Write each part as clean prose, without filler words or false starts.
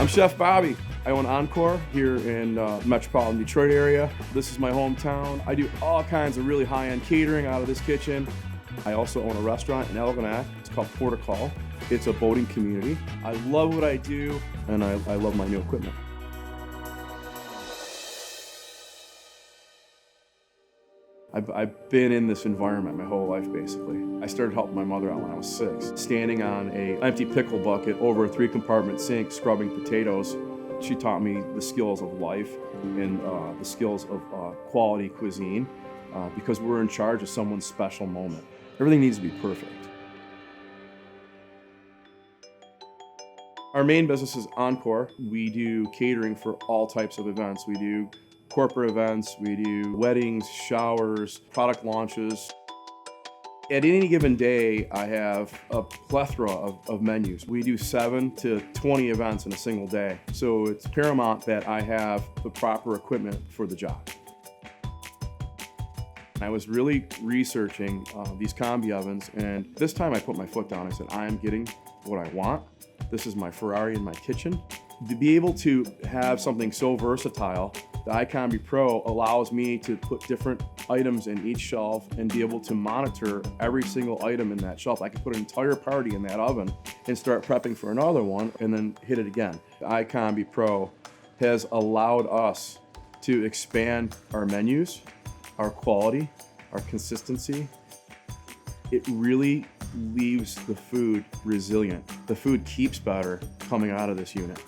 I'm Chef Bobby. I own Encore here in metropolitan Detroit area. This is my hometown. I do all kinds of really high-end catering out of this kitchen. I also own a restaurant in Algonac. It's called Port of Call. It's a boating community. I love what I do, and I love my new equipment. I've been in this environment my whole life, basically. I started helping my mother out when I was 6, standing on an empty pickle bucket over a 3-compartment sink, scrubbing potatoes. She taught me the skills of life and the skills of quality cuisine because we're in charge of someone's special moment. Everything needs to be perfect. Our main business is Encore. We do catering for all types of events. We do corporate events, we do weddings, showers, product launches. At any given day, I have a plethora of menus. We do 7 to 20 events in a single day. So it's paramount that I have the proper equipment for the job. I was really researching these combi ovens, and this time I put my foot down. I said, I am getting what I want. This is my Ferrari in my kitchen. To be able to have something so versatile, the iCombi Pro allows me to put different items in each shelf and be able to monitor every single item in that shelf. I can put an entire party in that oven and start prepping for another one and then hit it again. The iCombi Pro has allowed us to expand our menus, our quality, our consistency. It really leaves the food resilient. The food keeps better coming out of this unit.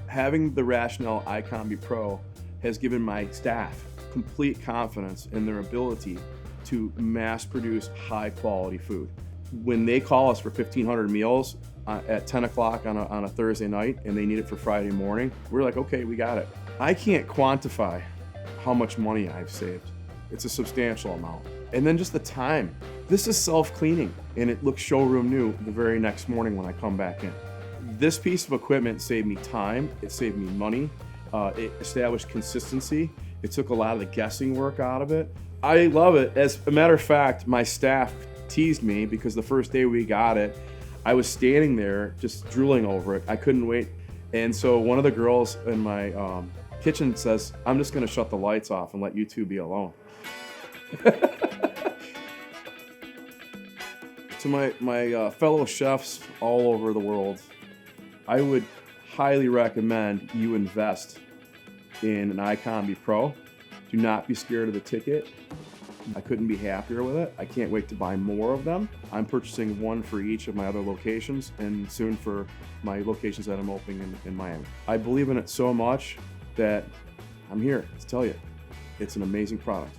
Having the Rational iCombi Pro has given my staff complete confidence in their ability to mass produce high quality food. When they call us for 1,500 meals at 10 o'clock on a Thursday night and they need it for Friday morning, we're like, okay, we got it. I can't quantify how much money I've saved. It's a substantial amount. And then just the time. This is self-cleaning and it looks showroom new the very next morning when I come back in. This piece of equipment saved me time, it saved me money, it established consistency, it took a lot of the guessing work out of it. I love it. As a matter of fact, my staff teased me because the first day we got it, I was standing there just drooling over it. I couldn't wait. And so one of the girls in my kitchen says, I'm just gonna shut the lights off and let you two be alone. To my fellow chefs all over the world, I would highly recommend you invest in an iCombi Pro. Do not be scared of the ticket. I couldn't be happier with it. I can't wait to buy more of them. I'm purchasing one for each of my other locations and soon for my locations that I'm opening in Miami. I believe in it so much that I'm here to tell you, it's an amazing product.